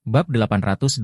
Bab 826.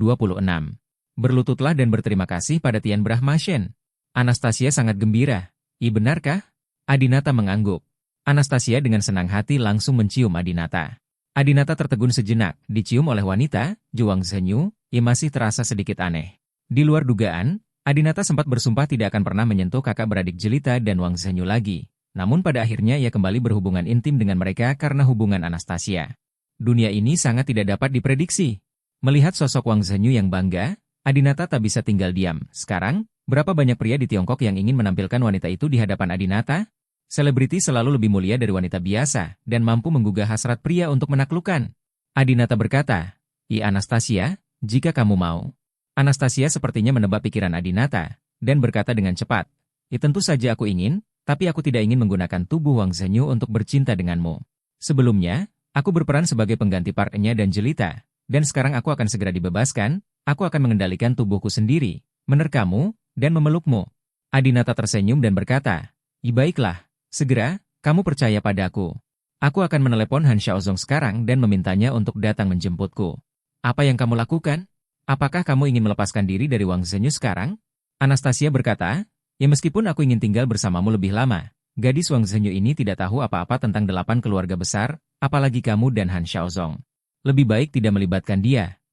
Berlututlah dan berterima kasih pada Tian Brahmashen. Anastasia sangat gembira. Benarkah? Adinata mengangguk. Anastasia dengan senang hati langsung mencium Adinata. Adinata tertegun sejenak, dicium oleh wanita, Wang Zhenyu, masih terasa sedikit aneh. Di luar dugaan, Adinata sempat bersumpah tidak akan pernah menyentuh kakak beradik jelita dan Wang Zhenyu lagi. Namun pada akhirnya ia kembali berhubungan intim dengan mereka karena hubungan Anastasia. Dunia ini sangat tidak dapat diprediksi. Melihat sosok Wang Zhenyu yang bangga, Adinata tak bisa tinggal diam. Sekarang, berapa banyak pria di Tiongkok yang ingin menampilkan wanita itu di hadapan Adinata? Selebriti selalu lebih mulia dari wanita biasa, dan mampu menggugah hasrat pria untuk menaklukkan. Adinata berkata, Anastasia, jika kamu mau. Anastasia sepertinya menebak pikiran Adinata, dan berkata dengan cepat, tentu saja aku ingin, tapi aku tidak ingin menggunakan tubuh Wang Zhenyu untuk bercinta denganmu. Sebelumnya, aku berperan sebagai pengganti partnya dan jelita, dan sekarang aku akan segera dibebaskan, aku akan mengendalikan tubuhku sendiri, menerkammu, dan memelukmu. Adinata tersenyum dan berkata, baiklah, segera, kamu percaya padaku. Aku akan menelepon Han Xiaozong sekarang dan memintanya untuk datang menjemputku. Apa yang kamu lakukan? Apakah kamu ingin melepaskan diri dari Wang Zhenyu sekarang? Anastasia berkata, meskipun aku ingin tinggal bersamamu lebih lama, gadis Wang Zhenyu ini tidak tahu apa-apa tentang 8 keluarga besar, apalagi kamu dan Han Xiaozong. Lebih baik tidak melibatkan dia.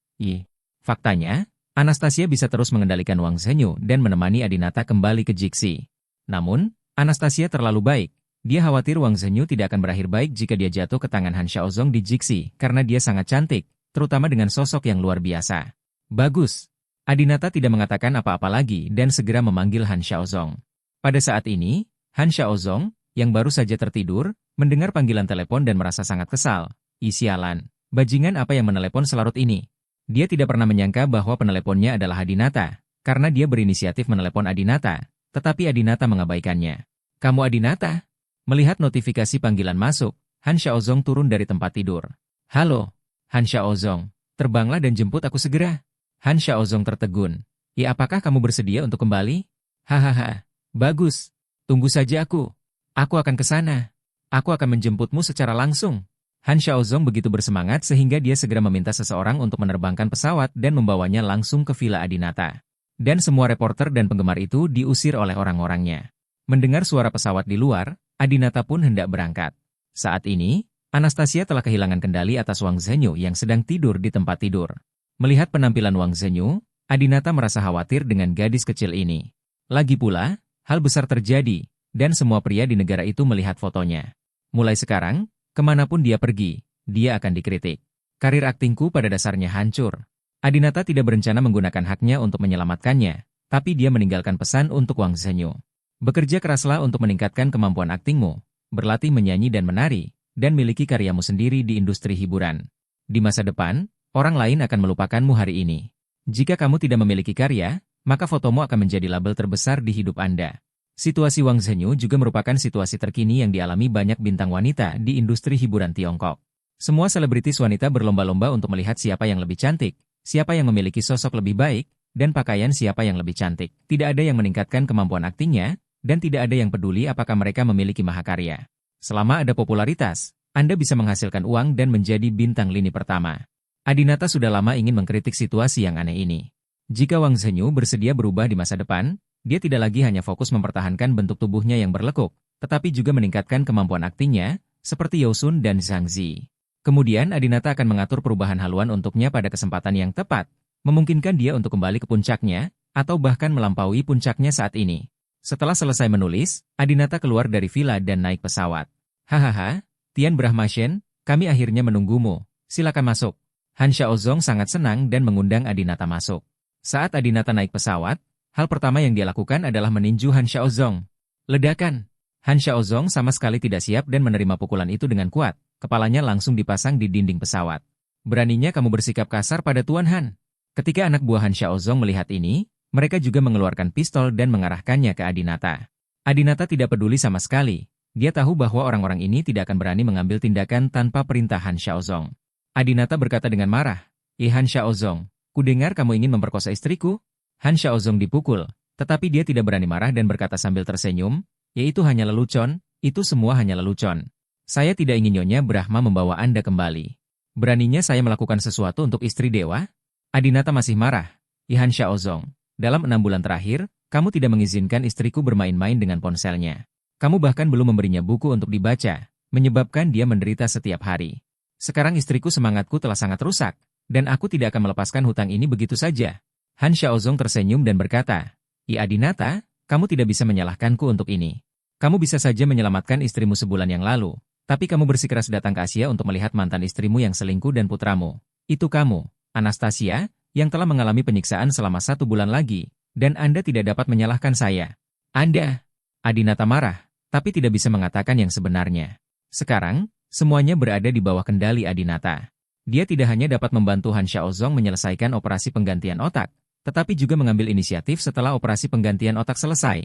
Faktanya, Anastasia bisa terus mengendalikan Wang Zhenyu dan menemani Adinata kembali ke Jixi. Namun, Anastasia terlalu baik. Dia khawatir Wang Zhenyu tidak akan berakhir baik jika dia jatuh ke tangan Han Xiaozong di Jixi karena dia sangat cantik, terutama dengan sosok yang luar biasa. Bagus. Adinata tidak mengatakan apa-apa lagi dan segera memanggil Han Xiaozong. Pada saat ini, Han Xiaozong, yang baru saja tertidur, mendengar panggilan telepon dan merasa sangat kesal. Sialan. Bajingan apa yang menelepon selarut ini? Dia tidak pernah menyangka bahwa peneleponnya adalah Adinata, karena dia berinisiatif menelepon Adinata, tetapi Adinata mengabaikannya. Kamu Adinata? Melihat notifikasi panggilan masuk, Han Xiaozong turun dari tempat tidur. Halo, Han Xiaozong, terbanglah dan jemput aku segera. Han Xiaozong tertegun. Apakah kamu bersedia untuk kembali? Hahaha, bagus. Tunggu saja aku. Aku akan ke sana. Aku akan menjemputmu secara langsung. Han Xiaozong begitu bersemangat sehingga dia segera meminta seseorang untuk menerbangkan pesawat dan membawanya langsung ke Villa Adinata. Dan semua reporter dan penggemar itu diusir oleh orang-orangnya. Mendengar suara pesawat di luar, Adinata pun hendak berangkat. Saat ini, Anastasia telah kehilangan kendali atas Wang Zhenyu yang sedang tidur di tempat tidur. Melihat penampilan Wang Zhenyu, Adinata merasa khawatir dengan gadis kecil ini. Lagi pula, hal besar terjadi, dan semua pria di negara itu melihat fotonya. Mulai sekarang, kemanapun dia pergi, dia akan dikritik. Karir aktingku pada dasarnya hancur. Adinata tidak berencana menggunakan haknya untuk menyelamatkannya, tapi dia meninggalkan pesan untuk Wang Zhenyu. Bekerja keraslah untuk meningkatkan kemampuan aktingmu, berlatih menyanyi dan menari, dan miliki karyamu sendiri di industri hiburan. Di masa depan, orang lain akan melupakanmu hari ini. Jika kamu tidak memiliki karya, maka fotomu akan menjadi label terbesar di hidup Anda. Situasi Wang Zhenyu juga merupakan situasi terkini yang dialami banyak bintang wanita di industri hiburan Tiongkok. Semua selebritis wanita berlomba-lomba untuk melihat siapa yang lebih cantik, siapa yang memiliki sosok lebih baik, dan pakaian siapa yang lebih cantik. Tidak ada yang meningkatkan kemampuan aktingnya, dan tidak ada yang peduli apakah mereka memiliki mahakarya. Selama ada popularitas, Anda bisa menghasilkan uang dan menjadi bintang lini pertama. Adinata sudah lama ingin mengkritik situasi yang aneh ini. Jika Wang Zhenyu bersedia berubah di masa depan, dia tidak lagi hanya fokus mempertahankan bentuk tubuhnya yang berlekuk, tetapi juga meningkatkan kemampuan aktingnya, seperti Yousun dan Zhang Zi. Kemudian Adinata akan mengatur perubahan haluan untuknya pada kesempatan yang tepat, memungkinkan dia untuk kembali ke puncaknya, atau bahkan melampaui puncaknya saat ini. Setelah selesai menulis, Adinata keluar dari villa dan naik pesawat. Hahaha, Tian Brahmashen, kami akhirnya menunggumu, silakan masuk. Han Xiaozong sangat senang dan mengundang Adinata masuk. Saat Adinata naik pesawat, hal pertama yang dia lakukan adalah meninju Han Xiaozong. Ledakan! Han Xiaozong sama sekali tidak siap dan menerima pukulan itu dengan kuat, kepalanya langsung dipasang di dinding pesawat. Beraninya kamu bersikap kasar pada Tuan Han. Ketika anak buah Han Xiaozong melihat ini, mereka juga mengeluarkan pistol dan mengarahkannya ke Adinata. Adinata tidak peduli sama sekali. Dia tahu bahwa orang-orang ini tidak akan berani mengambil tindakan tanpa perintah Han Xiaozong. Adinata berkata dengan marah, Han Xiaozong, kudengar kamu ingin memperkosa istriku? Han Xiaozong dipukul, tetapi dia tidak berani marah dan berkata sambil tersenyum, itu hanya lelucon, itu semua hanya lelucon. Saya tidak ingin Nyonya Brahma membawa Anda kembali. Beraninya saya melakukan sesuatu untuk istri dewa? Adinata masih marah. Han Xiaozong, dalam 6 bulan terakhir, kamu tidak mengizinkan istriku bermain-main dengan ponselnya. Kamu bahkan belum memberinya buku untuk dibaca, menyebabkan dia menderita setiap hari. Sekarang istriku semangatku telah sangat rusak, dan aku tidak akan melepaskan hutang ini begitu saja. Han Xiaozong tersenyum dan berkata, Adinata, kamu tidak bisa menyalahkanku untuk ini. Kamu bisa saja menyelamatkan istrimu sebulan yang lalu, tapi kamu bersikeras datang ke Asia untuk melihat mantan istrimu yang selingkuh dan putramu. Itu kamu, Anastasia, yang telah mengalami penyiksaan selama 1 bulan lagi, dan Anda tidak dapat menyalahkan saya. Anda, Adinata marah, tapi tidak bisa mengatakan yang sebenarnya. Sekarang, semuanya berada di bawah kendali Adinata. Dia tidak hanya dapat membantu Han Xiaozong menyelesaikan operasi penggantian otak, tetapi juga mengambil inisiatif setelah operasi penggantian otak selesai.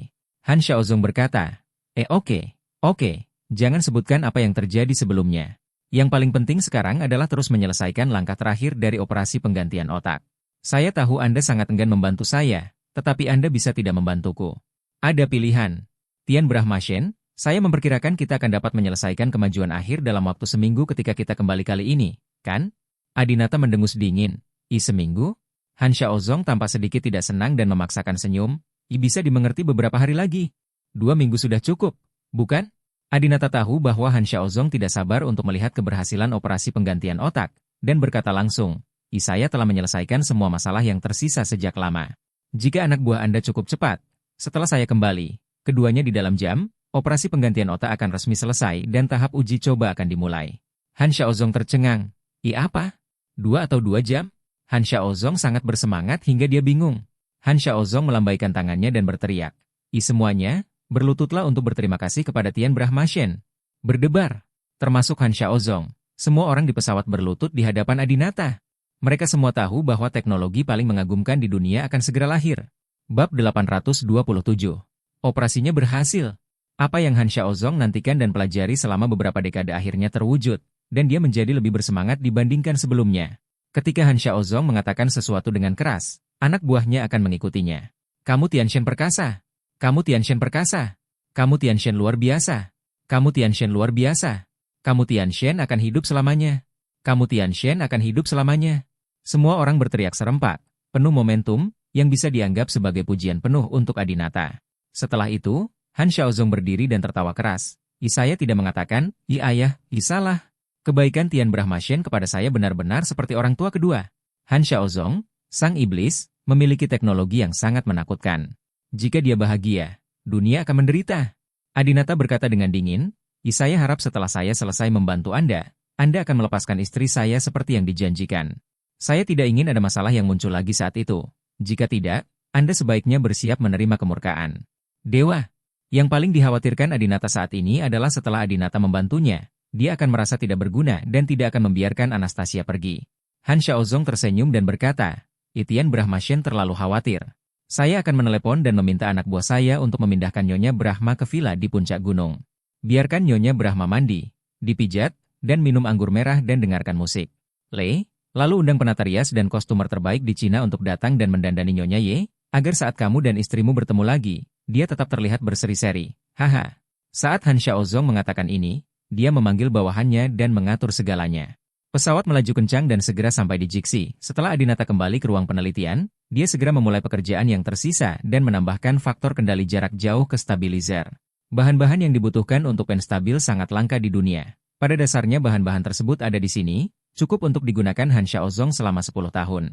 Han Xiaozong berkata, oke, jangan sebutkan apa yang terjadi sebelumnya. Yang paling penting sekarang adalah terus menyelesaikan langkah terakhir dari operasi penggantian otak. Saya tahu Anda sangat enggan membantu saya, tetapi Anda bisa tidak membantuku. Ada pilihan. Tian Brahmashen, saya memperkirakan kita akan dapat menyelesaikan kemajuan akhir dalam waktu seminggu ketika kita kembali kali ini, kan? Adinata mendengus dingin. Seminggu? Han Xiaozong tampak sedikit tidak senang dan memaksakan senyum. Bisa dimengerti beberapa hari lagi. 2 minggu sudah cukup, bukan? Adinata tahu bahwa Han Xiaozong tidak sabar untuk melihat keberhasilan operasi penggantian otak, dan berkata langsung, saya telah menyelesaikan semua masalah yang tersisa sejak lama. Jika anak buah Anda cukup cepat, setelah saya kembali, keduanya di dalam jam, operasi penggantian otak akan resmi selesai dan tahap uji coba akan dimulai. Han Xiaozong tercengang. Apa? 2 atau 2 jam? Han Xiaozong sangat bersemangat hingga dia bingung. Han Xiaozong melambaikan tangannya dan berteriak. Semuanya, berlututlah untuk berterima kasih kepada Tian Brahmashen. Berdebar. Termasuk Han Xiaozong. Semua orang di pesawat berlutut di hadapan Adinata. Mereka semua tahu bahwa teknologi paling mengagumkan di dunia akan segera lahir. Bab 827. Operasinya berhasil. Apa yang Han Xiaozong nantikan dan pelajari selama beberapa dekade akhirnya terwujud, dan dia menjadi lebih bersemangat dibandingkan sebelumnya. Ketika Han Xiaozong mengatakan sesuatu dengan keras, anak buahnya akan mengikutinya. Kamu Tianxian perkasa. Kamu Tianxian perkasa. Kamu Tianxian luar biasa. Kamu Tianxian luar biasa. Kamu Tianxian akan hidup selamanya. Kamu Tianxian akan hidup selamanya. Semua orang berteriak serempak, penuh momentum, yang bisa dianggap sebagai pujian penuh untuk Adinata. Setelah itu, Han Xiaozong berdiri dan tertawa keras. Saya tidak mengatakan, ayah, salah. Kebaikan Tian Brahmashen kepada saya benar-benar seperti orang tua kedua. Han Xiaozong, sang iblis, memiliki teknologi yang sangat menakutkan. Jika dia bahagia, dunia akan menderita. Adinata berkata dengan dingin, saya harap setelah saya selesai membantu Anda akan melepaskan istri saya seperti yang dijanjikan. Saya tidak ingin ada masalah yang muncul lagi saat itu. Jika tidak, Anda sebaiknya bersiap menerima kemurkaan. Dewa, yang paling dikhawatirkan Adinata saat ini adalah setelah Adinata membantunya, dia akan merasa tidak berguna dan tidak akan membiarkan Anastasia pergi. Han Xiaozong tersenyum dan berkata, Tian Brahmashen terlalu khawatir. Saya akan menelepon dan meminta anak buah saya untuk memindahkan Nyonya Brahma ke villa di puncak gunung. Biarkan Nyonya Brahma mandi, dipijat, dan minum anggur merah dan dengarkan musik. Lalu undang penata rias dan kostumer terbaik di Cina untuk datang dan mendandani Nyonya Ye, agar saat kamu dan istrimu bertemu lagi, dia tetap terlihat berseri-seri. Haha. Saat Han Xiaozong mengatakan ini, dia memanggil bawahannya dan mengatur segalanya. Pesawat melaju kencang dan segera sampai di Jixi. Setelah Adinata kembali ke ruang penelitian, dia segera memulai pekerjaan yang tersisa dan menambahkan faktor kendali jarak jauh ke stabilizer. Bahan-bahan yang dibutuhkan untuk pen stabil sangat langka di dunia. Pada dasarnya bahan-bahan tersebut ada di sini, cukup untuk digunakan Han Xiaozong selama 10 tahun.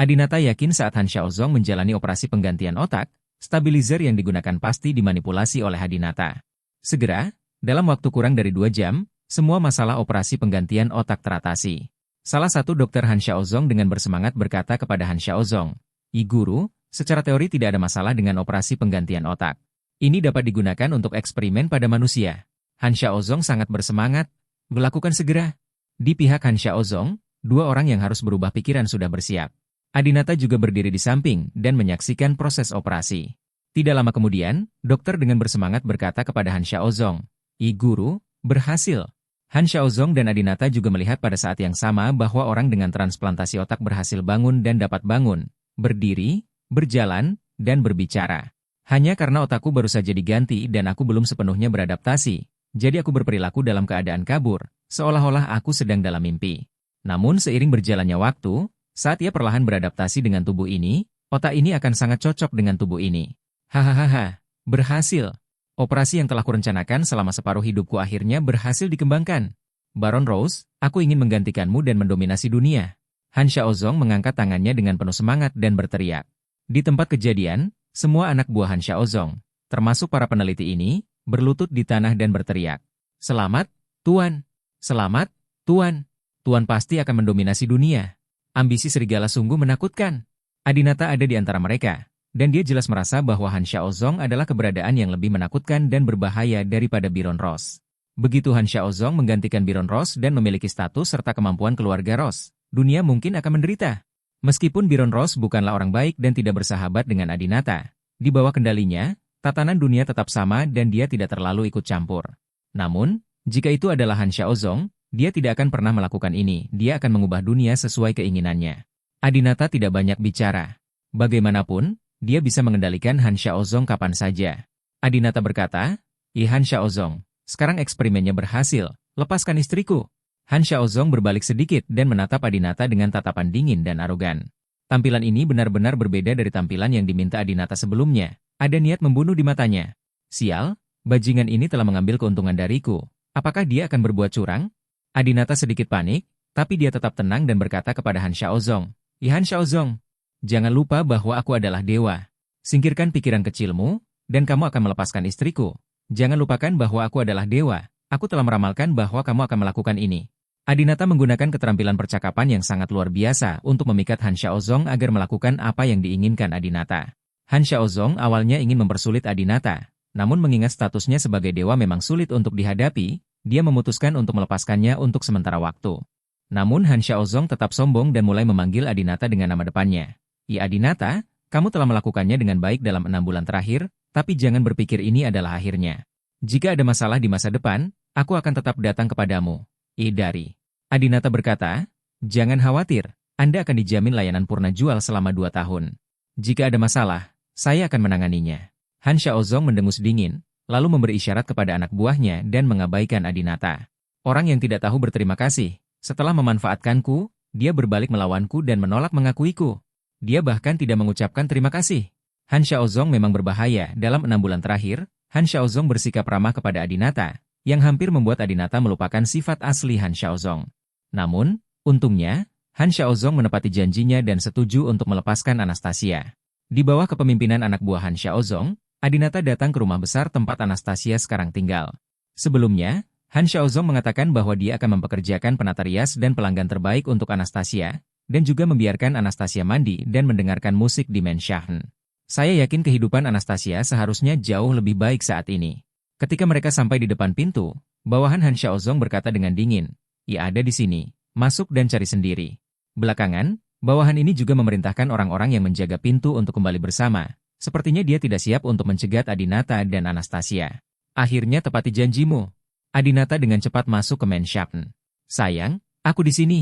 Adinata yakin saat Han Xiaozong menjalani operasi penggantian otak, stabilizer yang digunakan pasti dimanipulasi oleh Adinata. Segera, dalam waktu kurang dari 2 jam, semua masalah operasi penggantian otak teratasi. Salah satu dokter Han Xiaozong dengan bersemangat berkata kepada Han Xiaozong, Guru, secara teori tidak ada masalah dengan operasi penggantian otak. Ini dapat digunakan untuk eksperimen pada manusia. Han Xiaozong sangat bersemangat. Lakukan segera. Di pihak Han Xiaozong, 2 orang yang harus berubah pikiran sudah bersiap. Adinata juga berdiri di samping dan menyaksikan proses operasi. Tidak lama kemudian, dokter dengan bersemangat berkata kepada Han Xiaozong, Guru, berhasil. Han Xiaozong dan Adinata juga melihat pada saat yang sama bahwa orang dengan transplantasi otak berhasil bangun dan dapat bangun, berdiri, berjalan, dan berbicara. Hanya karena otakku baru saja diganti dan aku belum sepenuhnya beradaptasi. Jadi aku berperilaku dalam keadaan kabur, seolah-olah aku sedang dalam mimpi. Namun seiring berjalannya waktu, Saat ia perlahan beradaptasi dengan tubuh ini, otak ini akan sangat cocok dengan tubuh ini. Hahaha, berhasil. Operasi yang telah kurencanakan selama separuh hidupku akhirnya berhasil dikembangkan. Baron Rose, aku ingin menggantikanmu dan mendominasi dunia. Han Xiaozong mengangkat tangannya dengan penuh semangat dan berteriak. Di tempat kejadian, semua anak buah Han Xiaozong, termasuk para peneliti ini, berlutut di tanah dan berteriak. Selamat, Tuan. Selamat, Tuan. Tuan pasti akan mendominasi dunia. Ambisi serigala sungguh menakutkan. Adinata ada di antara mereka, dan dia jelas merasa bahwa Han Xiaozong adalah keberadaan yang lebih menakutkan dan berbahaya daripada Baron Rose. Begitu Han Xiaozong menggantikan Baron Rose dan memiliki status serta kemampuan keluarga Rose, dunia mungkin akan menderita. Meskipun Baron Rose bukanlah orang baik dan tidak bersahabat dengan Adinata, di bawah kendalinya, tatanan dunia tetap sama dan dia tidak terlalu ikut campur. Namun, jika itu adalah Han Xiaozong, dia tidak akan pernah melakukan ini, dia akan mengubah dunia sesuai keinginannya. Adinata tidak banyak bicara. Bagaimanapun, dia bisa mengendalikan Han Xiaozong kapan saja. Adinata berkata, Han Xiaozong, sekarang eksperimennya berhasil, lepaskan istriku. Han Xiaozong berbalik sedikit dan menatap Adinata dengan tatapan dingin dan arogan. Tampilan ini benar-benar berbeda dari tampilan yang diminta Adinata sebelumnya. Ada niat membunuh di matanya. Sial, bajingan ini telah mengambil keuntungan dariku. Apakah dia akan berbuat curang? Adinata sedikit panik, tapi dia tetap tenang dan berkata kepada Han Xiaozong, Han Xiaozong, jangan lupa bahwa aku adalah dewa. Singkirkan pikiran kecilmu, dan kamu akan melepaskan istriku. Jangan lupakan bahwa aku adalah dewa. Aku telah meramalkan bahwa kamu akan melakukan ini. Adinata menggunakan keterampilan percakapan yang sangat luar biasa untuk memikat Han Xiaozong agar melakukan apa yang diinginkan Adinata. Han Xiaozong awalnya ingin mempersulit Adinata, namun mengingat statusnya sebagai dewa memang sulit untuk dihadapi, dia memutuskan untuk melepaskannya untuk sementara waktu. Namun Han Xiaozong tetap sombong dan mulai memanggil Adinata dengan nama depannya. Ya Adinata, kamu telah melakukannya dengan baik dalam 6 bulan terakhir, tapi jangan berpikir ini adalah akhirnya. Jika ada masalah di masa depan, aku akan tetap datang kepadamu. Dari. Adinata berkata, jangan khawatir, Anda akan dijamin layanan purna jual selama 2 tahun. Jika ada masalah, saya akan menanganinya. Han Xiaozong mendengus dingin, lalu memberi isyarat kepada anak buahnya dan mengabaikan Adinata. Orang yang tidak tahu berterima kasih, setelah memanfaatkanku, dia berbalik melawanku dan menolak mengakuiku. Dia bahkan tidak mengucapkan terima kasih. Han Xiaozong memang berbahaya. Dalam 6 bulan terakhir, Han Xiaozong bersikap ramah kepada Adinata, yang hampir membuat Adinata melupakan sifat asli Han Xiaozong. Namun, untungnya, Han Xiaozong menepati janjinya dan setuju untuk melepaskan Anastasia. Di bawah kepemimpinan anak buah Han Xiaozong, Adinata datang ke rumah besar tempat Anastasia sekarang tinggal. Sebelumnya, Han Xiaozong mengatakan bahwa dia akan mempekerjakan penata rias dan pelanggan terbaik untuk Anastasia, dan juga membiarkan Anastasia mandi dan mendengarkan musik di Menshahn. Saya yakin kehidupan Anastasia seharusnya jauh lebih baik saat ini. Ketika mereka sampai di depan pintu, bawahan Han Xiaozong berkata dengan dingin, "Ya ada di sini, masuk dan cari sendiri." Belakangan, bawahan ini juga memerintahkan orang-orang yang menjaga pintu untuk kembali bersama. Sepertinya dia tidak siap untuk mencegat Adinata dan Anastasia. Akhirnya tepati janjimu. Adinata dengan cepat masuk ke Menshahn. Sayang, aku di sini.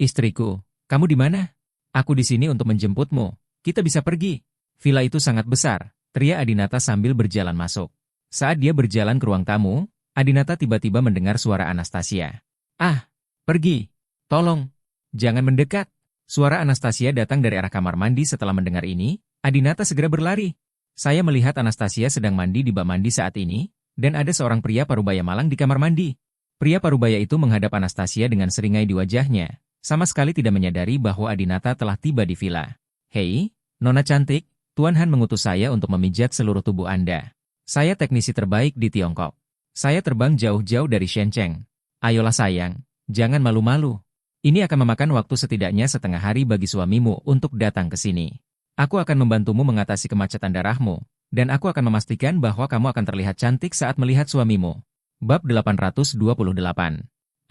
Istriku, kamu di mana? Aku di sini untuk menjemputmu. Kita bisa pergi. Villa itu sangat besar, teriak Adinata sambil berjalan masuk. Saat dia berjalan ke ruang tamu, Adinata tiba-tiba mendengar suara Anastasia. Ah, pergi. Tolong. Jangan mendekat. Suara Anastasia datang dari arah kamar mandi. Setelah mendengar ini, Adinata segera berlari. Saya melihat Anastasia sedang mandi di bak mandi saat ini, dan ada seorang pria parubaya malang di kamar mandi. Pria parubaya itu menghadap Anastasia dengan seringai di wajahnya, sama sekali tidak menyadari bahwa Adinata telah tiba di villa. Hei, Nona cantik. Tuan Han mengutus saya untuk memijat seluruh tubuh Anda. Saya teknisi terbaik di Tiongkok. Saya terbang jauh-jauh dari Shenzhen. Ayolah sayang, jangan malu-malu. Ini akan memakan waktu setidaknya setengah hari bagi suamimu untuk datang ke sini. Aku akan membantumu mengatasi kemacetan darahmu, dan aku akan memastikan bahwa kamu akan terlihat cantik saat melihat suamimu. Bab 828.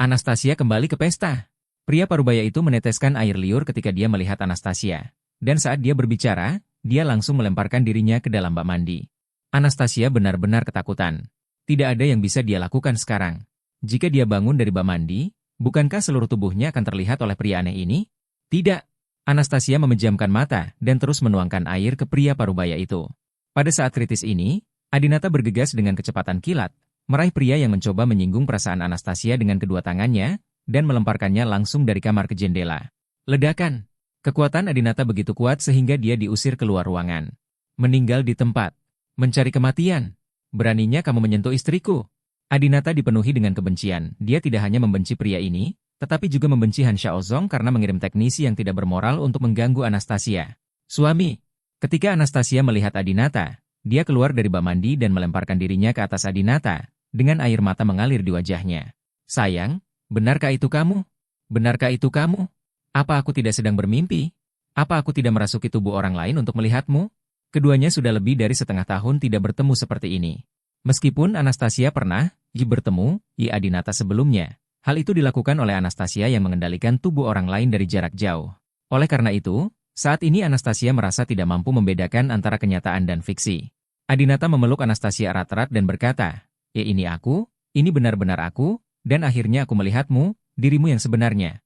Anastasia kembali ke pesta. Pria parubaya itu meneteskan air liur ketika dia melihat Anastasia. Dan saat dia berbicara, dia langsung melemparkan dirinya ke dalam bak mandi. Anastasia benar-benar ketakutan. Tidak ada yang bisa dia lakukan sekarang. Jika dia bangun dari bak mandi, bukankah seluruh tubuhnya akan terlihat oleh pria aneh ini? Tidak. Anastasia memejamkan mata dan terus menuangkan air ke pria parubaya itu. Pada saat kritis ini, Adinata bergegas dengan kecepatan kilat, meraih pria yang mencoba menyinggung perasaan Anastasia dengan kedua tangannya, dan melemparkannya langsung dari kamar ke jendela. Ledakan. Kekuatan Adinata begitu kuat sehingga dia diusir keluar ruangan. Meninggal di tempat. Mencari kematian. Beraninya kamu menyentuh istriku. Adinata dipenuhi dengan kebencian. Dia tidak hanya membenci pria ini, tetapi juga membenci Han Xiaozong karena mengirim teknisi yang tidak bermoral untuk mengganggu Anastasia. Suami. Ketika Anastasia melihat Adinata, dia keluar dari bak mandi dan melemparkan dirinya ke atas Adinata, dengan air mata mengalir di wajahnya. Sayang, benarkah itu kamu? Benarkah itu kamu? Apa aku tidak sedang bermimpi? Apa aku tidak merasuki tubuh orang lain untuk melihatmu? Keduanya sudah lebih dari setengah tahun tidak bertemu seperti ini. Meskipun Anastasia pernah bertemu Adinata sebelumnya, hal itu dilakukan oleh Anastasia yang mengendalikan tubuh orang lain dari jarak jauh. Oleh karena itu, saat ini Anastasia merasa tidak mampu membedakan antara kenyataan dan fiksi. Adinata memeluk Anastasia erat-erat dan berkata, ini aku, ini benar-benar aku, dan akhirnya aku melihatmu, dirimu yang sebenarnya.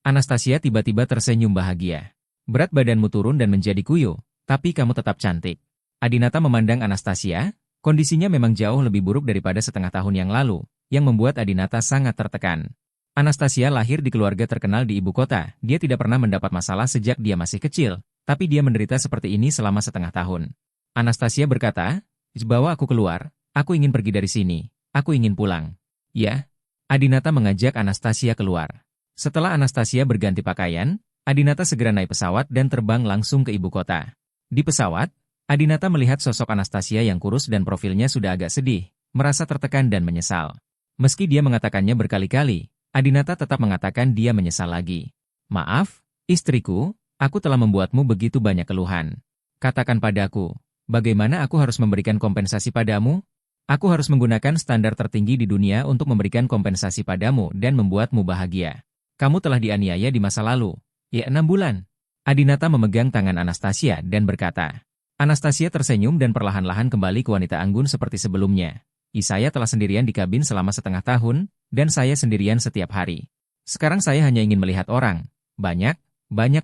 Anastasia tiba-tiba tersenyum bahagia. Berat badanmu turun dan menjadi kuyup, tapi kamu tetap cantik. Adinata memandang Anastasia, kondisinya memang jauh lebih buruk daripada setengah tahun yang lalu, yang membuat Adinata sangat tertekan. Anastasia lahir di keluarga terkenal di ibu kota, dia tidak pernah mendapat masalah sejak dia masih kecil, tapi dia menderita seperti ini selama setengah tahun. Anastasia berkata, bawa aku keluar, aku ingin pergi dari sini, aku ingin pulang. Ya, Adinata mengajak Anastasia keluar. Setelah Anastasia berganti pakaian, Adinata segera naik pesawat dan terbang langsung ke ibu kota. Di pesawat, Adinata melihat sosok Anastasia yang kurus dan profilnya sudah agak sedih, merasa tertekan dan menyesal. Meski dia mengatakannya berkali-kali, Adinata tetap mengatakan dia menyesal lagi. Maaf, istriku, aku telah membuatmu begitu banyak keluhan. Katakan padaku, bagaimana aku harus memberikan kompensasi padamu? Aku harus menggunakan standar tertinggi di dunia untuk memberikan kompensasi padamu dan membuatmu bahagia. Kamu telah dianiaya di masa lalu. 6 bulan. Adinata memegang tangan Anastasia dan berkata. Anastasia tersenyum dan perlahan-lahan kembali ke wanita anggun seperti sebelumnya. Saya telah sendirian di kabin selama setengah tahun, dan saya sendirian setiap hari. Sekarang saya hanya ingin melihat orang. Banyak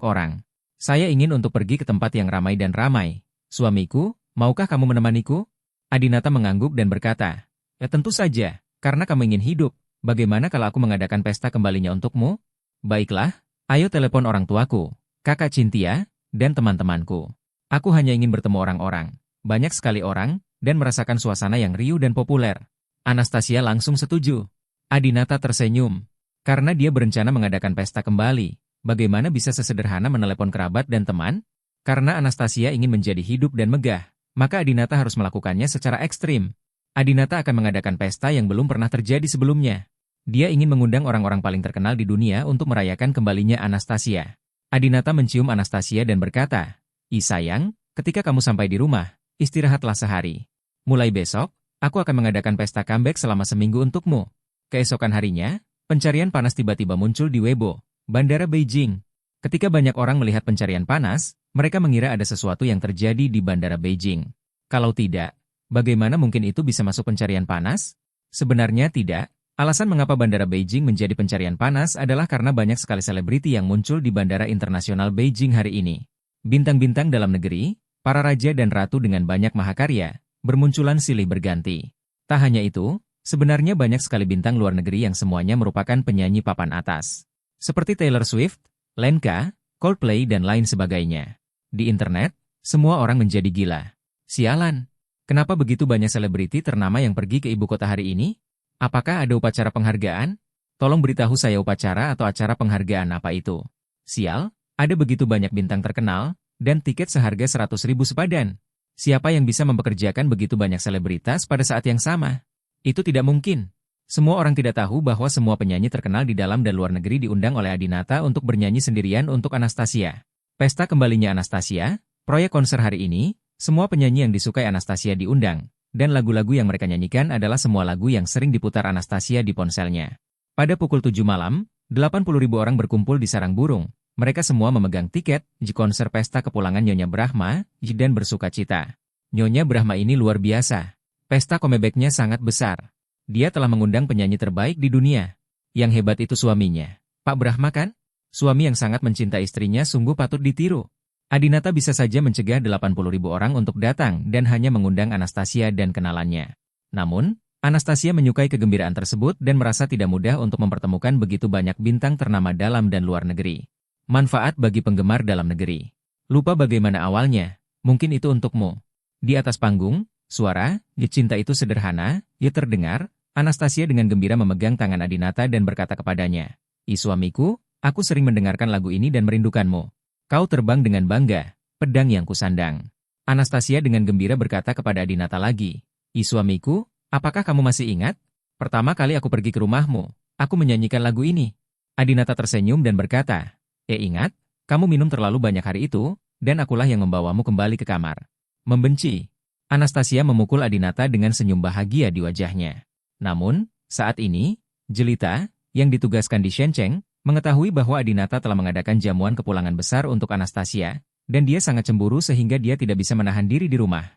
orang. Saya ingin untuk pergi ke tempat yang ramai dan ramai. Suamiku, maukah kamu menemaniku? Adinata mengangguk dan berkata. Tentu saja, karena kamu ingin hidup. Bagaimana kalau aku mengadakan pesta kembalinya untukmu? Baiklah, ayo telepon orang tuaku, kakak Cynthia, dan teman-temanku. Aku hanya ingin bertemu orang-orang, banyak sekali orang, dan merasakan suasana yang riuh dan populer. Anastasia langsung setuju. Adinata tersenyum. Karena dia berencana mengadakan pesta kembali, bagaimana bisa sesederhana menelepon kerabat dan teman? Karena Anastasia ingin menjadi hidup dan megah, maka Adinata harus melakukannya secara ekstrim. Adinata akan mengadakan pesta yang belum pernah terjadi sebelumnya. Dia ingin mengundang orang-orang paling terkenal di dunia untuk merayakan kembalinya Anastasia. Adinata mencium Anastasia dan berkata, sayang, ketika kamu sampai di rumah, istirahatlah sehari. Mulai besok, aku akan mengadakan pesta comeback selama seminggu untukmu. Keesokan harinya, pencarian panas tiba-tiba muncul di Weibo, Bandara Beijing. Ketika banyak orang melihat pencarian panas, mereka mengira ada sesuatu yang terjadi di Bandara Beijing. Kalau tidak, bagaimana mungkin itu bisa masuk pencarian panas? Sebenarnya tidak. Alasan mengapa Bandara Beijing menjadi pencarian panas adalah karena banyak sekali selebriti yang muncul di Bandara Internasional Beijing hari ini. Bintang-bintang dalam negeri, para raja dan ratu dengan banyak mahakarya, bermunculan silih berganti. Tak hanya itu, sebenarnya banyak sekali bintang luar negeri yang semuanya merupakan penyanyi papan atas. Seperti Taylor Swift, Lenka, Coldplay dan lain sebagainya. Di internet, semua orang menjadi gila. Sialan. Kenapa begitu banyak selebriti ternama yang pergi ke ibu kota hari ini? Apakah ada upacara penghargaan? Tolong beritahu saya upacara atau acara penghargaan apa itu. Sial, ada begitu banyak bintang terkenal, dan tiket seharga 100.000 sepadan. Siapa yang bisa mempekerjakan begitu banyak selebritas pada saat yang sama? Itu tidak mungkin. Semua orang tidak tahu bahwa semua penyanyi terkenal di dalam dan luar negeri diundang oleh Adinata untuk bernyanyi sendirian untuk Anastasia. Pesta kembalinya Anastasia, proyek konser hari ini, semua penyanyi yang disukai Anastasia diundang. Dan lagu-lagu yang mereka nyanyikan adalah semua lagu yang sering diputar Anastasia di ponselnya. Pada pukul 7 malam, 80.000 orang berkumpul di sarang burung. Mereka semua memegang tiket di konser pesta kepulangan Nyonya Brahma dan bersuka cita. Nyonya Brahma ini luar biasa. Pesta comeback-nya sangat besar. Dia telah mengundang penyanyi terbaik di dunia. Yang hebat itu suaminya. Pak Brahma kan? Suami yang sangat mencintai istrinya sungguh patut ditiru. Adinata bisa saja mencegah 80.000 orang untuk datang dan hanya mengundang Anastasia dan kenalannya. Namun, Anastasia menyukai kegembiraan tersebut dan merasa tidak mudah untuk mempertemukan begitu banyak bintang ternama dalam dan luar negeri. Manfaat bagi penggemar dalam negeri. Lupa bagaimana awalnya, mungkin itu untukmu. Di atas panggung, suara, "Ya cinta itu sederhana," ya terdengar. Anastasia dengan gembira memegang tangan Adinata dan berkata kepadanya, suamiku, aku sering mendengarkan lagu ini dan merindukanmu. Kau terbang dengan bangga, pedang yang kusandang." Anastasia dengan gembira berkata kepada Adinata lagi, suamiku, apakah kamu masih ingat? Pertama kali aku pergi ke rumahmu, aku menyanyikan lagu ini." Adinata tersenyum dan berkata, ingat, kamu minum terlalu banyak hari itu, dan akulah yang membawamu kembali ke kamar. Membenci. Anastasia memukul Adinata dengan senyum bahagia di wajahnya. Namun, saat ini, Jelita, yang ditugaskan di Shenzhen, mengetahui bahwa Adinata telah mengadakan jamuan kepulangan besar untuk Anastasia, dan dia sangat cemburu sehingga dia tidak bisa menahan diri di rumah.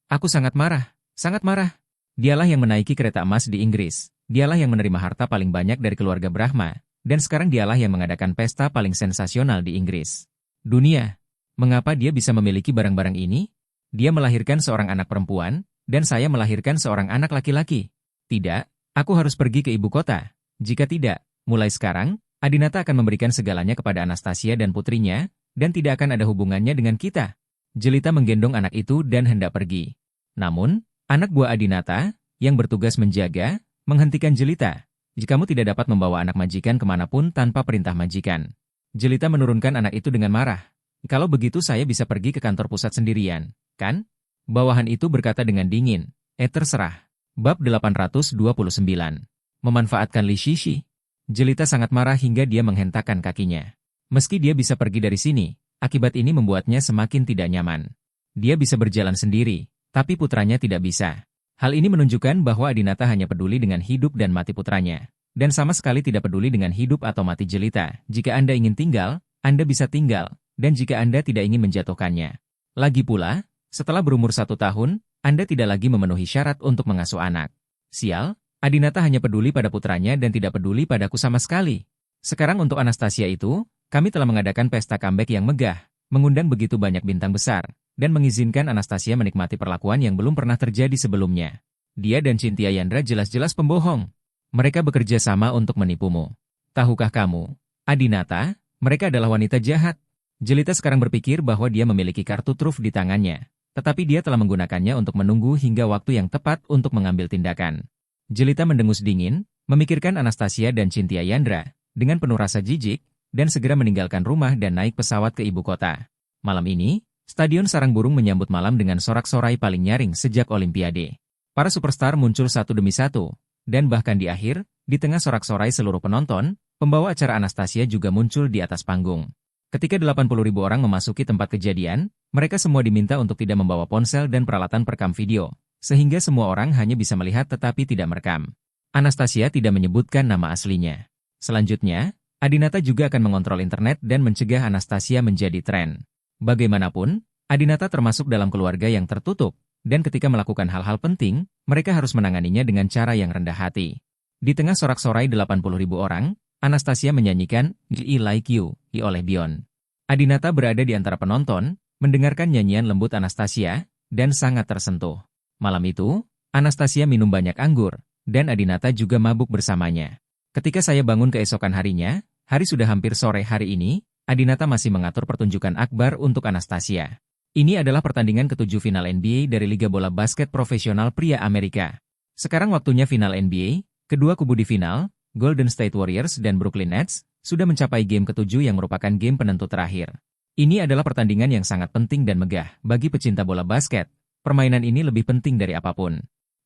Aku sangat marah, sangat marah. Dialah yang menaiki kereta emas di Inggris, dialah yang menerima harta paling banyak dari keluarga Brahma, dan sekarang dialah yang mengadakan pesta paling sensasional di Inggris. Dunia, mengapa dia bisa memiliki barang-barang ini? Dia melahirkan seorang anak perempuan, dan saya melahirkan seorang anak laki-laki. Tidak, aku harus pergi ke ibu kota. Jika tidak, mulai sekarang, Adinata akan memberikan segalanya kepada Anastasia dan putrinya, dan tidak akan ada hubungannya dengan kita. Jelita menggendong anak itu dan hendak pergi. Namun, anak buah Adinata, yang bertugas menjaga, menghentikan Jelita. "Jika kamu tidak dapat membawa anak majikan kemanapun tanpa perintah majikan." Jelita menurunkan anak itu dengan marah. "Kalau begitu saya bisa pergi ke kantor pusat sendirian, kan?" Bawahan itu berkata dengan dingin, terserah. Bab 829. Memanfaatkan Li Shishi. Jelita sangat marah hingga dia menghentakkan kakinya. Meski dia bisa pergi dari sini, akibat ini membuatnya semakin tidak nyaman. Dia bisa berjalan sendiri, tapi putranya tidak bisa. Hal ini menunjukkan bahwa Adinata hanya peduli dengan hidup dan mati putranya, dan sama sekali tidak peduli dengan hidup atau mati Jelita. Jika Anda ingin tinggal, Anda bisa tinggal, dan jika Anda tidak ingin menjatuhkannya. Lagi pula, setelah berumur 1 tahun, Anda tidak lagi memenuhi syarat untuk mengasuh anak. Sial, Adinata hanya peduli pada putranya dan tidak peduli padaku sama sekali. Sekarang untuk Anastasia itu, kami telah mengadakan pesta comeback yang megah, mengundang begitu banyak bintang besar, dan mengizinkan Anastasia menikmati perlakuan yang belum pernah terjadi sebelumnya. Dia dan Cynthia Yandra jelas-jelas pembohong. Mereka bekerja sama untuk menipumu. Tahukah kamu, Adinata, mereka adalah wanita jahat. Jelita sekarang berpikir bahwa dia memiliki kartu truf di tangannya, tetapi dia telah menggunakannya untuk menunggu hingga waktu yang tepat untuk mengambil tindakan. Jelita mendengus dingin, memikirkan Anastasia dan Cynthia Yandra, dengan penuh rasa jijik, dan segera meninggalkan rumah dan naik pesawat ke ibu kota. Malam ini, Stadion Sarang Burung menyambut malam dengan sorak-sorai paling nyaring sejak Olimpiade. Para superstar muncul satu demi satu, dan bahkan di akhir, di tengah sorak-sorai seluruh penonton, pembawa acara Anastasia juga muncul di atas panggung. Ketika 80.000 orang memasuki tempat kejadian, mereka semua diminta untuk tidak membawa ponsel dan peralatan perekam video, sehingga semua orang hanya bisa melihat tetapi tidak merekam. Anastasia tidak menyebutkan nama aslinya. Selanjutnya, Adinata juga akan mengontrol internet dan mencegah Anastasia menjadi tren. Bagaimanapun, Adinata termasuk dalam keluarga yang tertutup, dan ketika melakukan hal-hal penting, mereka harus menanganinya dengan cara yang rendah hati. Di tengah sorak-sorai 80.000 orang, Anastasia menyanyikan "I Like You" oleh Beyond. Adinata berada di antara penonton, mendengarkan nyanyian lembut Anastasia, dan sangat tersentuh. Malam itu, Anastasia minum banyak anggur, dan Adinata juga mabuk bersamanya. Ketika saya bangun keesokan harinya, hari sudah hampir sore hari ini, Adinata masih mengatur pertunjukan akbar untuk Anastasia. Ini adalah pertandingan ke-7 final NBA dari Liga Bola Basket Profesional Pria Amerika. Sekarang waktunya final NBA, kedua kubu di final, Golden State Warriors dan Brooklyn Nets, sudah mencapai game ke-7 yang merupakan game penentu terakhir. Ini adalah pertandingan yang sangat penting dan megah bagi pecinta bola basket. Permainan ini lebih penting dari apapun.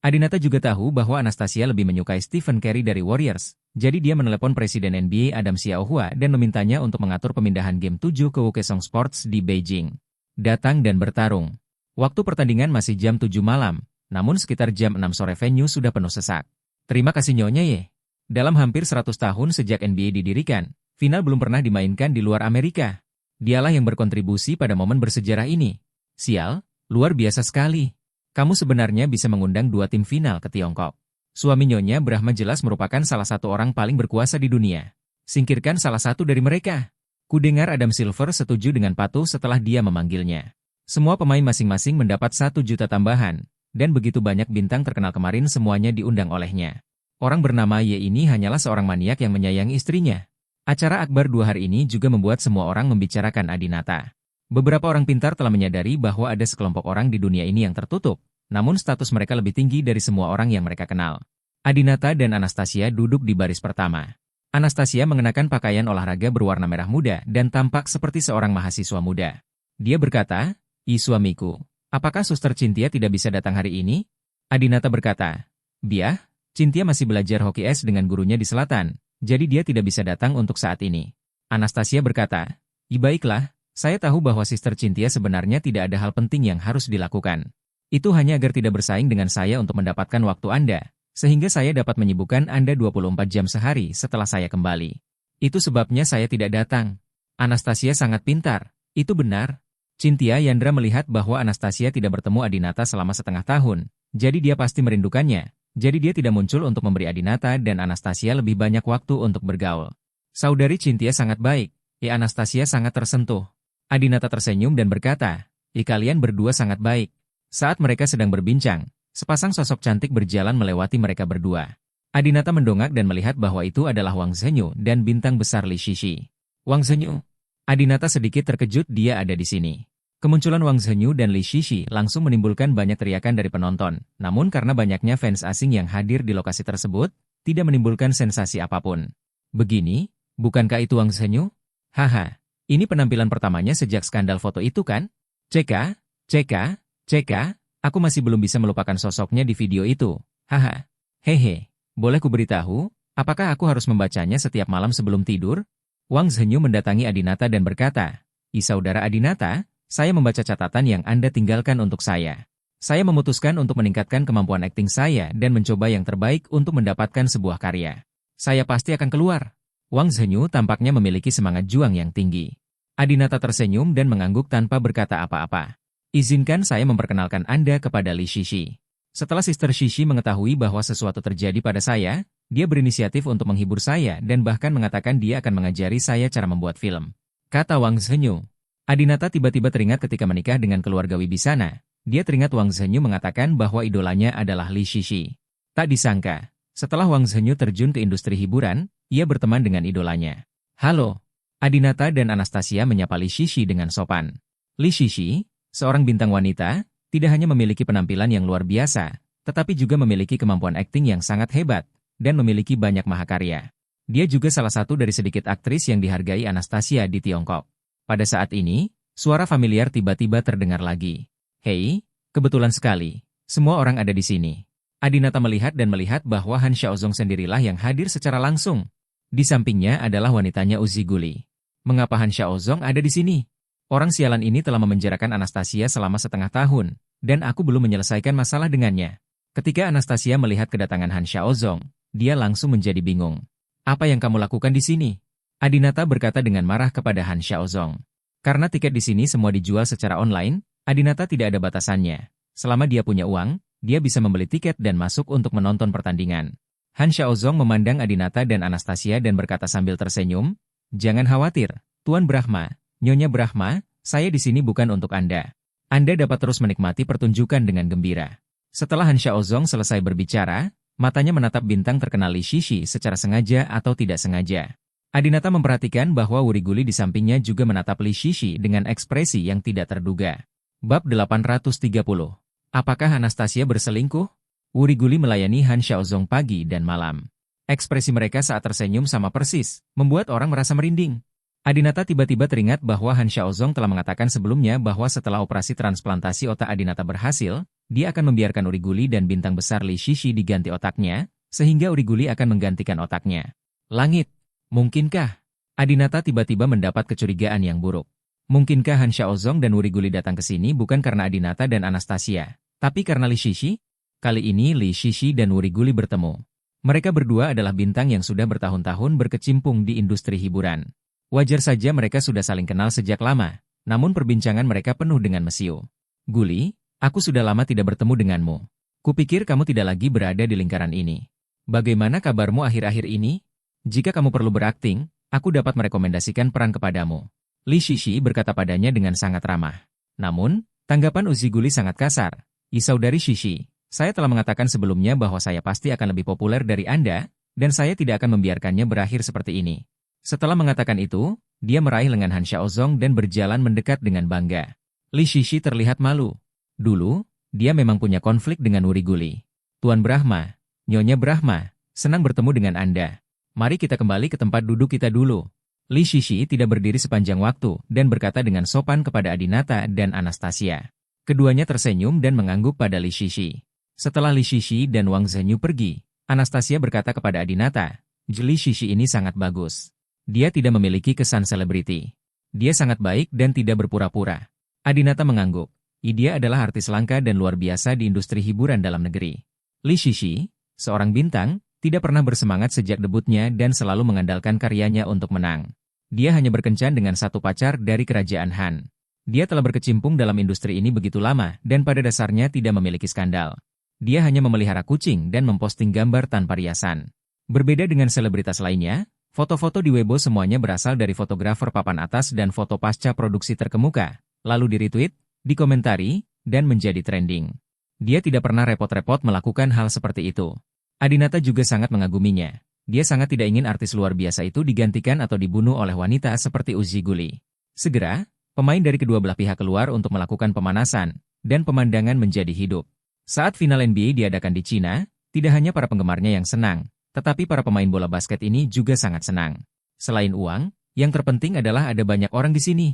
Adinata juga tahu bahwa Anastasia lebih menyukai Stephen Curry dari Warriors, jadi dia menelepon Presiden NBA Adam Xiaohua dan memintanya untuk mengatur pemindahan Game 7 ke Wukesong Sports di Beijing. Datang dan bertarung. Waktu pertandingan masih jam 7 malam, namun sekitar jam 6 sore venue sudah penuh sesak. Terima kasih Nyonya Ye. Dalam hampir 100 tahun sejak NBA didirikan, final belum pernah dimainkan di luar Amerika. Dialah yang berkontribusi pada momen bersejarah ini. Sial, luar biasa sekali. Kamu sebenarnya bisa mengundang 2 tim final ke Tiongkok. Suami Nyonya Brahma jelas merupakan salah satu orang paling berkuasa di dunia. Singkirkan salah satu dari mereka. Kudengar Adam Silver setuju dengan patuh setelah dia memanggilnya. Semua pemain masing-masing mendapat 1 juta tambahan, dan begitu banyak bintang terkenal kemarin semuanya diundang olehnya. Orang bernama Ye ini hanyalah seorang maniak yang menyayangi istrinya. Acara akbar 2 hari ini juga membuat semua orang membicarakan Adinata. Beberapa orang pintar telah menyadari bahwa ada sekelompok orang di dunia ini yang tertutup, namun status mereka lebih tinggi dari semua orang yang mereka kenal. Adinata dan Anastasia duduk di baris pertama. Anastasia mengenakan pakaian olahraga berwarna merah muda dan tampak seperti seorang mahasiswa muda. Dia berkata, suamiku, apakah Suster Cynthia tidak bisa datang hari ini?" Adinata berkata, "Biah, Cynthia masih belajar hoki es dengan gurunya di selatan, jadi dia tidak bisa datang untuk saat ini." Anastasia berkata, Baiklah, saya tahu bahwa Sister Cynthia sebenarnya tidak ada hal penting yang harus dilakukan. Itu hanya agar tidak bersaing dengan saya untuk mendapatkan waktu Anda, sehingga saya dapat menyibukkan Anda 24 jam sehari setelah saya kembali. Itu sebabnya saya tidak datang." Anastasia sangat pintar. Itu benar. Cynthia Yandra melihat bahwa Anastasia tidak bertemu Adinata selama setengah tahun, jadi dia pasti merindukannya. Jadi dia tidak muncul untuk memberi Adinata dan Anastasia lebih banyak waktu untuk bergaul. "Saudari Cynthia sangat baik." Anastasia sangat tersentuh. Adinata tersenyum dan berkata, kalian berdua sangat baik." Saat mereka sedang berbincang, sepasang sosok cantik berjalan melewati mereka berdua. Adinata mendongak dan melihat bahwa itu adalah Wang Zhenyu dan bintang besar Li Shishi. "Wang Zhenyu?" Adinata sedikit terkejut dia ada di sini. Kemunculan Wang Zhenyu dan Li Shishi langsung menimbulkan banyak teriakan dari penonton, namun karena banyaknya fans asing yang hadir di lokasi tersebut, tidak menimbulkan sensasi apapun. "Begini, bukankah itu Wang Zhenyu?" "Haha, ini penampilan pertamanya sejak skandal foto itu kan?" "Ceka, ceka, ceka, aku masih belum bisa melupakan sosoknya di video itu. Haha. Hehe, boleh kuberitahu, apakah aku harus membacanya setiap malam sebelum tidur?" Wang Zhenyu mendatangi Adinata dan berkata, Saudara Adinata, saya membaca catatan yang Anda tinggalkan untuk saya. Saya memutuskan untuk meningkatkan kemampuan akting saya dan mencoba yang terbaik untuk mendapatkan sebuah karya. Saya pasti akan keluar." Wang Zhenyu tampaknya memiliki semangat juang yang tinggi. Adinata tersenyum dan mengangguk tanpa berkata apa-apa. "Izinkan saya memperkenalkan Anda kepada Li Shishi." Setelah Sister Shishi mengetahui bahwa sesuatu terjadi pada saya, dia berinisiatif untuk menghibur saya dan bahkan mengatakan dia akan mengajari saya cara membuat film, kata Wang Zhenyu. Adinata tiba-tiba teringat ketika menikah dengan keluarga Wibisana. Dia teringat Wang Zhenyu mengatakan bahwa idolanya adalah Li Shishi. Tak disangka, setelah Wang Zhenyu terjun ke industri hiburan, ia berteman dengan idolanya. "Halo." Adinata dan Anastasia menyapa Li Shishi dengan sopan. Li Shishi, seorang bintang wanita, tidak hanya memiliki penampilan yang luar biasa, tetapi juga memiliki kemampuan akting yang sangat hebat, dan memiliki banyak mahakarya. Dia juga salah satu dari sedikit aktris yang dihargai Anastasia di Tiongkok. Pada saat ini, suara familiar tiba-tiba terdengar lagi. "Hei, kebetulan sekali, semua orang ada di sini." Adinata melihat bahwa Han Xiaozong sendirilah yang hadir secara langsung. Di sampingnya adalah wanitanya Uziguli. "Mengapa Han Xiaozong ada di sini? Orang sialan ini telah memenjarakan Anastasia selama setengah tahun, dan aku belum menyelesaikan masalah dengannya." Ketika Anastasia melihat kedatangan Han Xiaozong, dia langsung menjadi bingung. "Apa yang kamu lakukan di sini?" Adinata berkata dengan marah kepada Han Xiaozong. Karena tiket di sini semua dijual secara online, Adinata tidak ada batasannya. Selama dia punya uang, dia bisa membeli tiket dan masuk untuk menonton pertandingan. Han Xiaozong memandang Adinata dan Anastasia dan berkata sambil tersenyum, "Jangan khawatir, Tuan Brahma, Nyonya Brahma, saya di sini bukan untuk Anda. Anda dapat terus menikmati pertunjukan dengan gembira." Setelah Han Xiaozong selesai berbicara, matanya menatap bintang terkenal Li Shishi secara sengaja atau tidak sengaja. Adinata memperhatikan bahwa Wuriguli di sampingnya juga menatap Li Shishi dengan ekspresi yang tidak terduga. Bab 830. Apakah Anastasia berselingkuh? Wuriguli melayani Han Xiaozong pagi dan malam. Ekspresi mereka saat tersenyum sama persis, membuat orang merasa merinding. Adinata tiba-tiba teringat bahwa Han Xiaozong telah mengatakan sebelumnya bahwa setelah operasi transplantasi otak Adinata berhasil, dia akan membiarkan Wuriguli dan bintang besar Li Shishi diganti otaknya, sehingga Wuriguli akan menggantikan otaknya. Langit. Mungkinkah? Adinata tiba-tiba mendapat kecurigaan yang buruk. Mungkinkah Han Xiaozong dan Wuriguli datang ke sini bukan karena Adinata dan Anastasia, tapi karena Li Shishi? Kali ini Li Shishi dan Wuriguli bertemu. Mereka berdua adalah bintang yang sudah bertahun-tahun berkecimpung di industri hiburan. Wajar saja mereka sudah saling kenal sejak lama, namun perbincangan mereka penuh dengan mesiu. "Guli, aku sudah lama tidak bertemu denganmu. Kupikir kamu tidak lagi berada di lingkaran ini. Bagaimana kabarmu akhir-akhir ini? Jika kamu perlu berakting, aku dapat merekomendasikan peran kepadamu." Li Shishi berkata padanya dengan sangat ramah. Namun, tanggapan Uziguli sangat kasar. "Saudari Shishi, saya telah mengatakan sebelumnya bahwa saya pasti akan lebih populer dari Anda, dan saya tidak akan membiarkannya berakhir seperti ini. Setelah mengatakan itu, dia meraih lengan Han Xiaozong dan berjalan mendekat dengan bangga. Li Shishi terlihat malu. Dulu, dia memang punya konflik dengan Wuri Guli. Tuan Brahma, Nyonya Brahma, senang bertemu dengan Anda. Mari kita kembali ke tempat duduk kita dulu. Li Shishi tidak berdiri sepanjang waktu dan berkata dengan sopan kepada Adinata dan Anastasia. Keduanya tersenyum dan mengangguk pada Li Shishi. Setelah Li Shishi dan Wang Zhenyu pergi, Anastasia berkata kepada Adinata, Li Shishi ini sangat bagus. Dia tidak memiliki kesan selebriti. Dia sangat baik dan tidak berpura-pura. Adinata mengangguk. Dia adalah artis langka dan luar biasa di industri hiburan dalam negeri. Li Shishi, seorang bintang, tidak pernah bersemangat sejak debutnya dan selalu mengandalkan karyanya untuk menang. Dia hanya berkencan dengan satu pacar dari kerajaan Han. Dia telah berkecimpung dalam industri ini begitu lama dan pada dasarnya tidak memiliki skandal. Dia hanya memelihara kucing dan memposting gambar tanpa riasan. Berbeda dengan selebritas lainnya, foto-foto di Weibo semuanya berasal dari fotografer papan atas dan foto pasca produksi terkemuka, lalu di-retweet, dikomentari, dan menjadi trending. Dia tidak pernah repot-repot melakukan hal seperti itu. Adinata juga sangat mengaguminya. Dia sangat tidak ingin artis luar biasa itu digantikan atau dibunuh oleh wanita seperti Uzi Guli. Segera, pemain dari kedua belah pihak keluar untuk melakukan pemanasan, dan pemandangan menjadi hidup. Saat final NBA diadakan di Cina, tidak hanya para penggemarnya yang senang, tetapi para pemain bola basket ini juga sangat senang. Selain uang, yang terpenting adalah ada banyak orang di sini.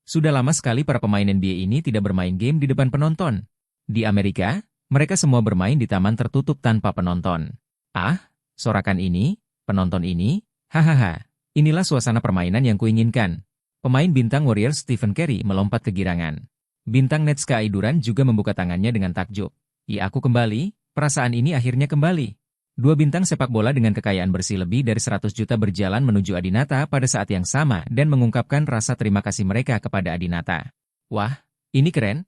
Sudah lama sekali para pemain NBA ini tidak bermain game di depan penonton. Di Amerika, mereka semua bermain di taman tertutup tanpa penonton. Ah, sorakan ini, penonton ini, hahaha, inilah suasana permainan yang kuinginkan. Pemain bintang Warriors Stephen Curry melompat kegirangan. Bintang Nets Kawhi Durant juga membuka tangannya dengan takjub. Aku kembali, perasaan ini akhirnya kembali. Dua bintang sepak bola dengan kekayaan bersih lebih dari 100 juta berjalan menuju Adinata pada saat yang sama dan mengungkapkan rasa terima kasih mereka kepada Adinata. Wah, ini keren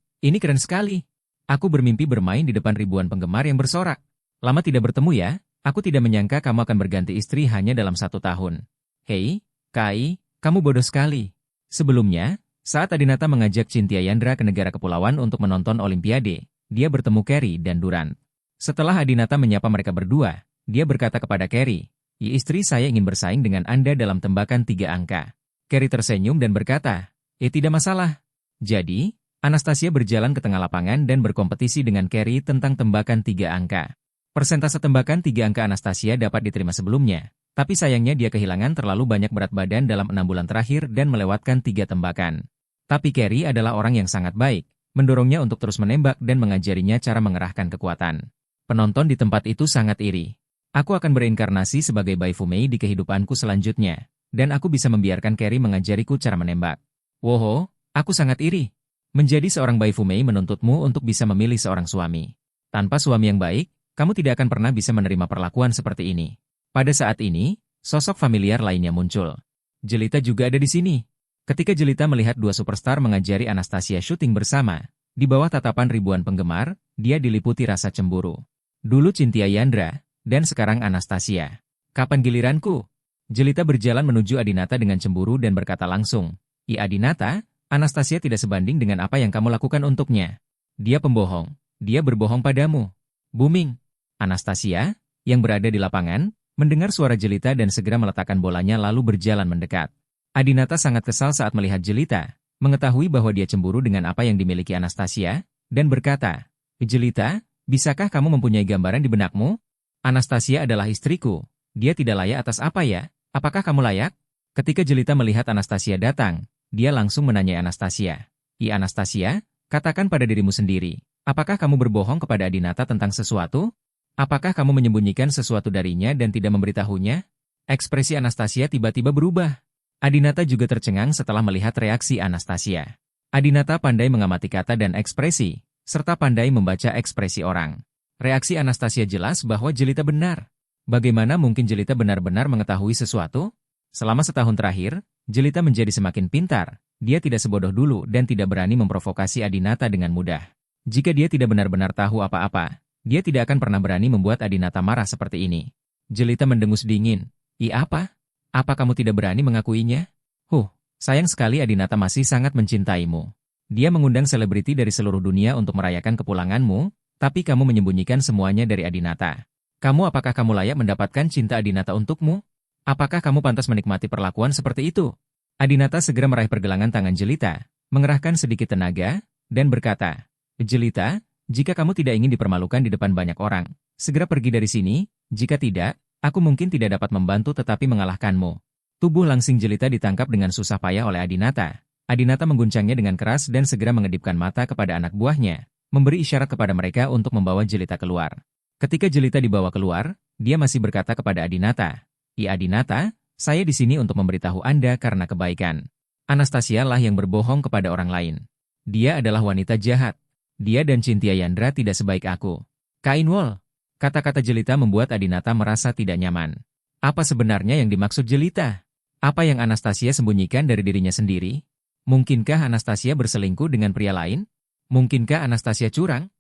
sekali. Aku bermimpi bermain di depan ribuan penggemar yang bersorak. Lama tidak bertemu ya, aku tidak menyangka kamu akan berganti istri hanya dalam 1 tahun. Hei, Kai, kamu bodoh sekali. Sebelumnya, saat Adinata mengajak Cynthia Yandra ke negara kepulauan untuk menonton Olimpiade, dia bertemu Curry dan Durant. Setelah Adinata menyapa mereka berdua, dia berkata kepada Curry, istri saya ingin bersaing dengan Anda dalam tembakan 3 angka. Curry tersenyum dan berkata, tidak masalah. Jadi, Anastasia berjalan ke tengah lapangan dan berkompetisi dengan Curry tentang tembakan 3 angka. Persentase tembakan 3 angka Anastasia dapat diterima sebelumnya, tapi sayangnya dia kehilangan terlalu banyak berat badan dalam 6 bulan terakhir dan melewatkan 3 tembakan. Tapi Curry adalah orang yang sangat baik, mendorongnya untuk terus menembak dan mengajarinya cara mengerahkan kekuatan. Penonton di tempat itu sangat iri. Aku akan bereinkarnasi sebagai Bai Fumei di kehidupanku selanjutnya, dan aku bisa membiarkan Curry mengajariku cara menembak. Woho, aku sangat iri. Menjadi seorang Bai Fumei menuntutmu untuk bisa memilih seorang suami. Tanpa suami yang baik, kamu tidak akan pernah bisa menerima perlakuan seperti ini. Pada saat ini, sosok familiar lainnya muncul. Jelita juga ada di sini. Ketika Jelita melihat dua superstar mengajari Anastasia syuting bersama, di bawah tatapan ribuan penggemar, dia diliputi rasa cemburu. Dulu Cynthia Yandra, dan sekarang Anastasia. Kapan giliranku? Jelita berjalan menuju Adinata dengan cemburu dan berkata langsung, Adinata, Anastasia tidak sebanding dengan apa yang kamu lakukan untuknya. Dia pembohong. Dia berbohong padamu. Booming. Anastasia, yang berada di lapangan, mendengar suara Jelita dan segera meletakkan bolanya lalu berjalan mendekat. Adinata sangat kesal saat melihat Jelita, mengetahui bahwa dia cemburu dengan apa yang dimiliki Anastasia, dan berkata, Jelita, bisakah kamu mempunyai gambaran di benakmu? Anastasia adalah istriku. Dia tidak layak atas apa ya? Apakah kamu layak? Ketika Jelita melihat Anastasia datang, dia langsung menanyai Anastasia. Anastasia, katakan pada dirimu sendiri, apakah kamu berbohong kepada Adinata tentang sesuatu? Apakah kamu menyembunyikan sesuatu darinya dan tidak memberitahunya? Ekspresi Anastasia tiba-tiba berubah. Adinata juga tercengang setelah melihat reaksi Anastasia. Adinata pandai mengamati kata dan ekspresi, serta pandai membaca ekspresi orang. Reaksi Anastasia jelas bahwa Jelita benar. Bagaimana mungkin Jelita benar-benar mengetahui sesuatu? Selama setahun terakhir, Jelita menjadi semakin pintar. Dia tidak sebodoh dulu dan tidak berani memprovokasi Adinata dengan mudah. Jika dia tidak benar-benar tahu apa-apa, dia tidak akan pernah berani membuat Adinata marah seperti ini. Jelita mendengus dingin. Apa? Apa kamu tidak berani mengakuinya? Sayang sekali Adinata masih sangat mencintaimu. Dia mengundang selebriti dari seluruh dunia untuk merayakan kepulanganmu, tapi kamu menyembunyikan semuanya dari Adinata. Apakah kamu layak mendapatkan cinta Adinata untukmu? Apakah kamu pantas menikmati perlakuan seperti itu? Adinata segera meraih pergelangan tangan Jelita, mengerahkan sedikit tenaga, dan berkata, Jelita, jika kamu tidak ingin dipermalukan di depan banyak orang, segera pergi dari sini, jika tidak, aku mungkin tidak dapat membantu tetapi mengalahkanmu. Tubuh langsing Jelita ditangkap dengan susah payah oleh Adinata. Adinata mengguncangnya dengan keras dan segera mengedipkan mata kepada anak buahnya, memberi isyarat kepada mereka untuk membawa Jelita keluar. Ketika Jelita dibawa keluar, dia masih berkata kepada Adinata, Adinata, saya di sini untuk memberitahu Anda karena kebaikan. Anastasia lah yang berbohong kepada orang lain. Dia adalah wanita jahat. Dia dan Cynthia Yandra tidak sebaik aku. Kainwol. Kata-kata Jelita membuat Adinata merasa tidak nyaman. Apa sebenarnya yang dimaksud Jelita? Apa yang Anastasia sembunyikan dari dirinya sendiri? Mungkinkah Anastasia berselingkuh dengan pria lain? Mungkinkah Anastasia curang?